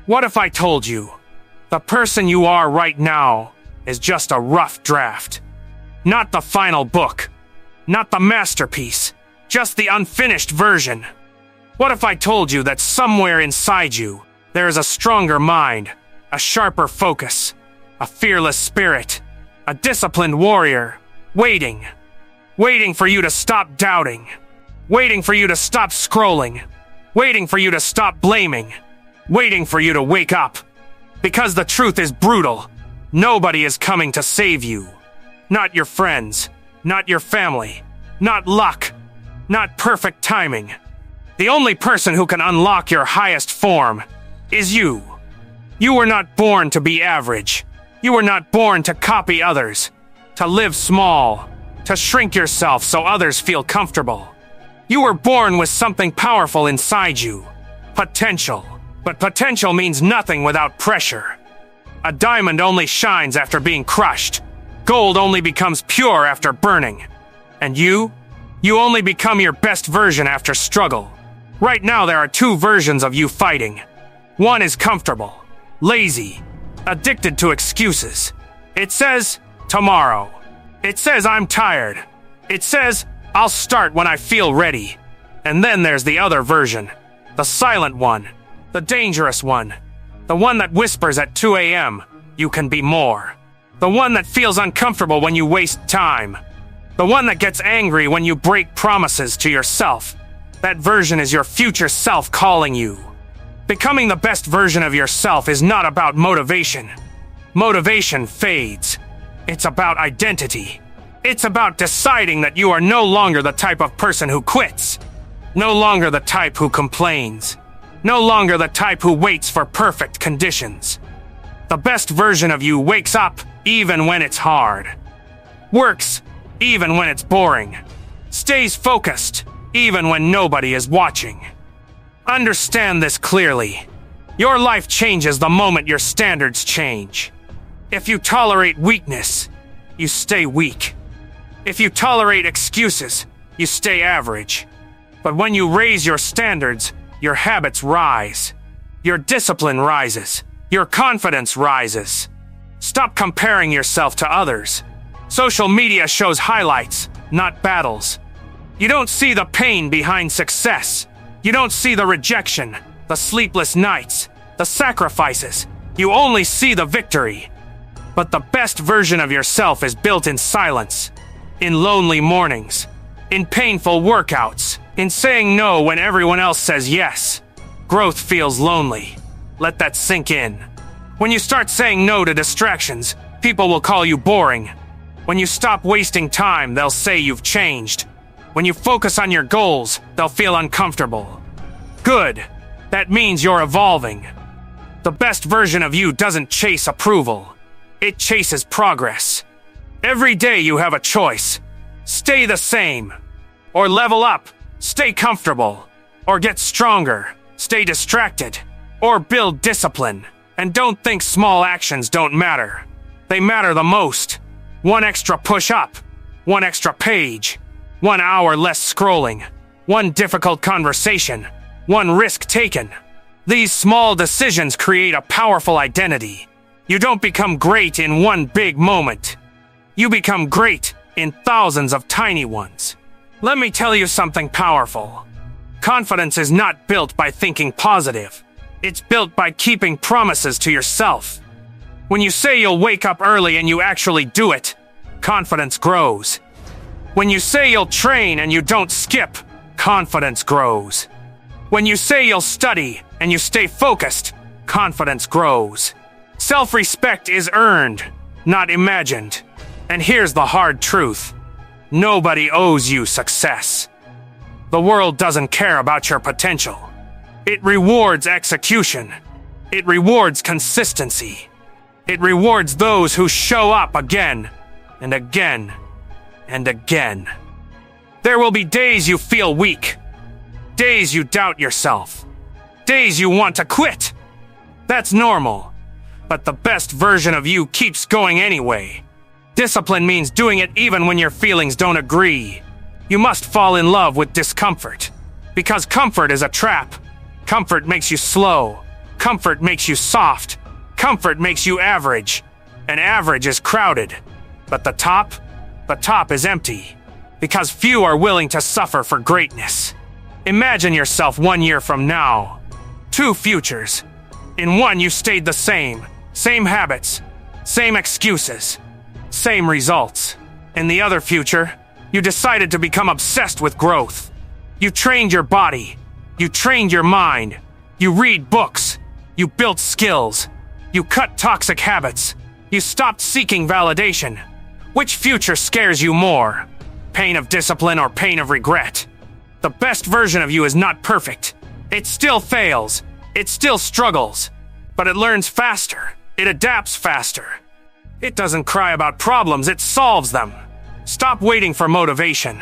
What if I told you, the person you are right now is just a rough draft? Not the final book, not the masterpiece, just the unfinished version. What if I told you that somewhere inside you, there is a stronger mind, a sharper focus, a fearless spirit, a disciplined warrior, waiting for you to stop doubting, waiting for you to stop scrolling, waiting for you to stop blaming, waiting for you to wake up. Because the truth is brutal. Nobody is coming to save you. Not your friends, not your family, not luck, not perfect timing. The only person who can unlock your highest form is you. You were not born to be average. You were not born to copy others, to live small, to shrink yourself so others feel comfortable. You were born with something powerful inside you, potential. But potential means nothing without pressure. A diamond only shines after being crushed. Gold only becomes pure after burning. And you only become your best version after struggle. Right now there are two versions of you fighting. One is comfortable, lazy, addicted to excuses. It says, tomorrow. It says, I'm tired. It says, I'll start when I feel ready. And then there's the other version, the silent one. The dangerous one. The one that whispers at 2 a.m., you can be more. The one that feels uncomfortable when you waste time. The one that gets angry when you break promises to yourself. That version is your future self calling you. Becoming the best version of yourself is not about motivation. Motivation fades. It's about identity. It's about deciding that you are no longer the type of person who quits. No longer the type who complains. No longer the type who waits for perfect conditions. The best version of you wakes up even when it's hard. Works even when it's boring. Stays focused even when nobody is watching. Understand this clearly. Your life changes the moment your standards change. If you tolerate weakness, you stay weak. If you tolerate excuses, you stay average. But when you raise your standards, your habits rise. Your discipline rises. Your confidence rises. Stop comparing yourself to others. Social media shows highlights, not battles. You don't see the pain behind success. You don't see the rejection, the sleepless nights, the sacrifices. You only see the victory. But the best version of yourself is built in silence, in lonely mornings, in painful workouts, in saying no when everyone else says yes. Growth feels lonely. Let that sink in. When you start saying no to distractions, people will call you boring. When you stop wasting time, they'll say you've changed. When you focus on your goals, they'll feel uncomfortable. Good. That means you're evolving. The best version of you doesn't chase approval. It chases progress. Every day you have a choice. Stay the same. Or level up. Stay comfortable. Or get stronger. Stay distracted. Or build discipline. And don't think small actions don't matter. They matter the most. One extra push-up. One extra page. 1 hour less scrolling. One difficult conversation. One risk taken. These small decisions create a powerful identity. You don't become great in one big moment. You become great in thousands of tiny ones. Let me tell you something powerful. Confidence is not built by thinking positive. It's built by keeping promises to yourself. When you say you'll wake up early and you actually do it, confidence grows. When you say you'll train and you don't skip, confidence grows. When you say you'll study and you stay focused, confidence grows. Self-respect is earned, not imagined. And here's the hard truth. Nobody owes you success. The world doesn't care about your potential. It rewards execution. It rewards consistency. It rewards those who show up again and again and again. There will be days you feel weak. Days you doubt yourself. Days you want to quit. That's normal. But the best version of you keeps going anyway. Discipline means doing it even when your feelings don't agree. You must fall in love with discomfort. Because comfort is a trap. Comfort makes you slow. Comfort makes you soft. Comfort makes you average. And average is crowded. But the top is empty. Because few are willing to suffer for greatness. Imagine yourself 1 year from now. 2 futures. In one, you stayed the same. Same habits. Same excuses. Same results. In the other future, you decided to become obsessed with growth. You trained your body. You trained your mind. You read books. You built skills. You cut toxic habits. You stopped seeking validation. Which future scares you more? Pain of discipline or pain of regret? The best version of you is not perfect. It still fails. It still struggles. But it learns faster. It adapts faster. It doesn't cry about problems, it solves them. Stop waiting for motivation.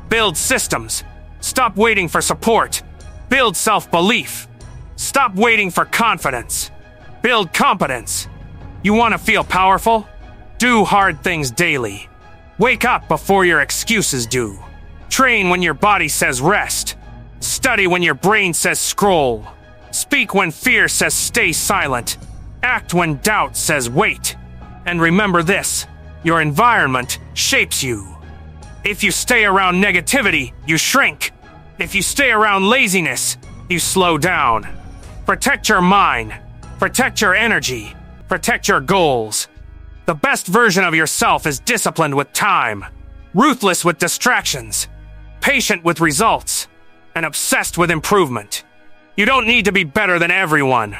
Build systems. Stop waiting for support. Build self-belief. Stop waiting for confidence. Build competence. You want to feel powerful? Do hard things daily. Wake up before your excuses do. Train when your body says rest. Study when your brain says scroll. Speak when fear says stay silent. Act when doubt says wait. And remember this, your environment shapes you. If you stay around negativity, you shrink. If you stay around laziness, you slow down. Protect your mind. Protect your energy. Protect your goals. The best version of yourself is disciplined with time, ruthless with distractions, patient with results, and obsessed with improvement. You don't need to be better than everyone.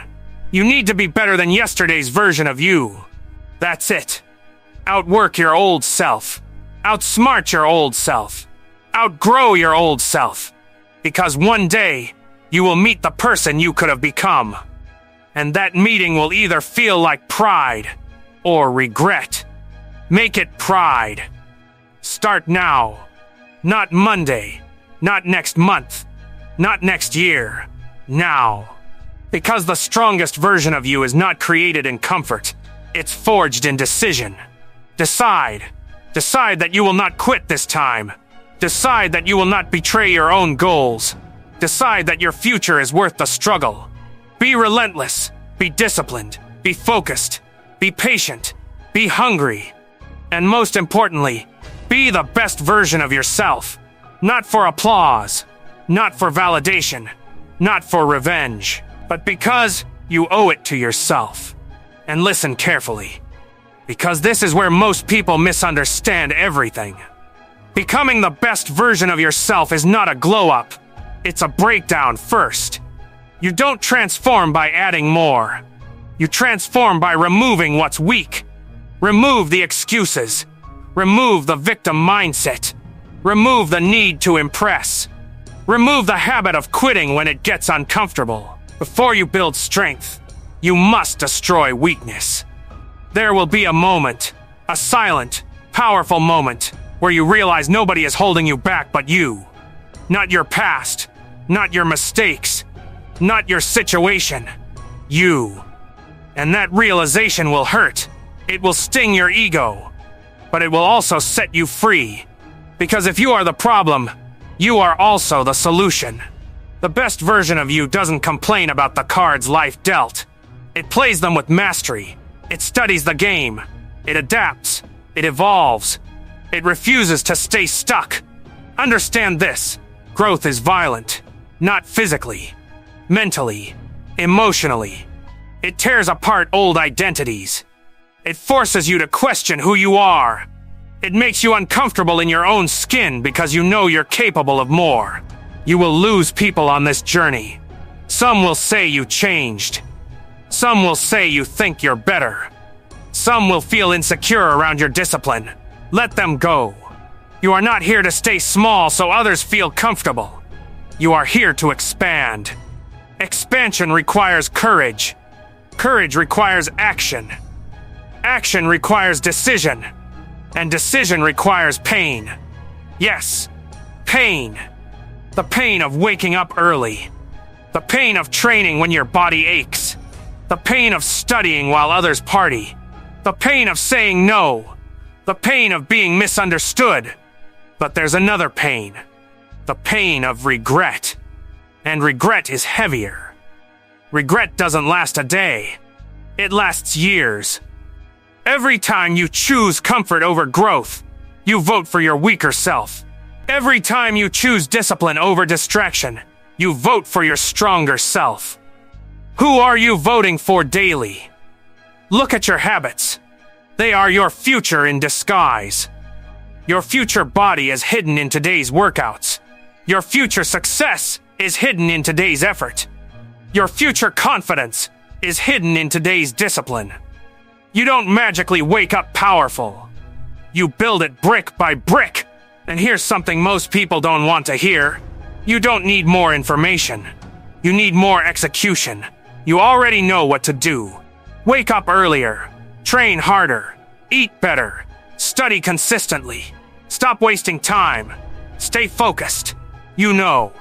You need to be better than yesterday's version of you. That's it. Outwork your old self. Outsmart your old self. Outgrow your old self. Because one day, you will meet the person you could have become. And that meeting will either feel like pride or regret. Make it pride. Start now. Not Monday. Not next month. Not next year. Now. Because the strongest version of you is not created in comfort. It's forged in decision. Decide. Decide that you will not quit this time. Decide that you will not betray your own goals. Decide that your future is worth the struggle. Be relentless. Be disciplined. Be focused. Be patient. Be hungry. And most importantly, be the best version of yourself. Not for applause. Not for validation. Not for revenge. But because you owe it to yourself. And listen carefully. Because this is where most people misunderstand everything. Becoming the best version of yourself is not a glow-up. It's a breakdown first. You don't transform by adding more. You transform by removing what's weak. Remove the excuses. Remove the victim mindset. Remove the need to impress. Remove the habit of quitting when it gets uncomfortable. Before you build strength, you must destroy weakness. There will be a moment, a silent, powerful moment, where you realize nobody is holding you back but you. Not your past, not your mistakes, not your situation. You. And that realization will hurt. It will sting your ego. But it will also set you free. Because if you are the problem, you are also the solution. The best version of you doesn't complain about the cards life dealt. It plays them with mastery. It studies the game. It adapts. It evolves. It refuses to stay stuck. Understand this. Growth is violent. Not physically. Mentally. Emotionally. It tears apart old identities. It forces you to question who you are. It makes you uncomfortable in your own skin because you know you're capable of more. You will lose people on this journey. Some will say you changed. Some will say you think you're better. Some will feel insecure around your discipline. Let them go. You are not here to stay small so others feel comfortable. You are here to expand. Expansion requires courage. Courage requires action. Action requires decision. And decision requires pain. Yes, pain. The pain of waking up early. The pain of training when your body aches. The pain of studying while others party. The pain of saying no. The pain of being misunderstood. But there's another pain. The pain of regret. And regret is heavier. Regret doesn't last a day. It lasts years. Every time you choose comfort over growth, you vote for your weaker self. Every time you choose discipline over distraction, you vote for your stronger self. Who are you voting for daily? Look at your habits. They are your future in disguise. Your future body is hidden in today's workouts. Your future success is hidden in today's effort. Your future confidence is hidden in today's discipline. You don't magically wake up powerful. You build it brick by brick. And here's something most people don't want to hear. You don't need more information. You need more execution. You already know what to do. Wake up earlier. Train harder. Eat better. Study consistently. Stop wasting time. Stay focused. You know,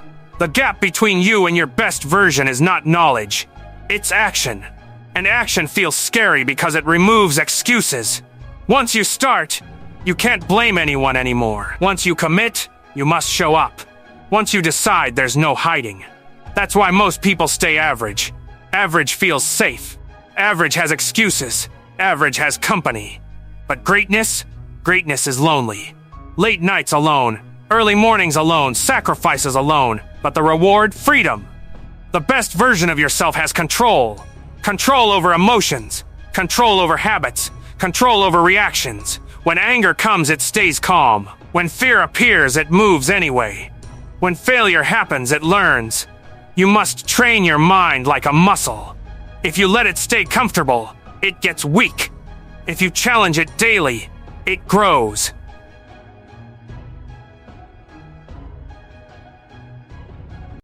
the gap between you and your best version is not knowledge. It's action. And action feels scary because it removes excuses. Once you start, you can't blame anyone anymore. Once you commit, you must show up. Once you decide, there's no hiding. That's why most people stay average. Average feels safe. Average has excuses. Average has company. But greatness? Greatness is lonely. Late nights alone. Early mornings alone. Sacrifices alone. But the reward? Freedom. The best version of yourself has control. Control over emotions. Control over habits. Control over reactions. When anger comes, it stays calm. When fear appears, it moves anyway. When failure happens, it learns. You must train your mind like a muscle. If you let it stay comfortable, it gets weak. If you challenge it daily, it grows.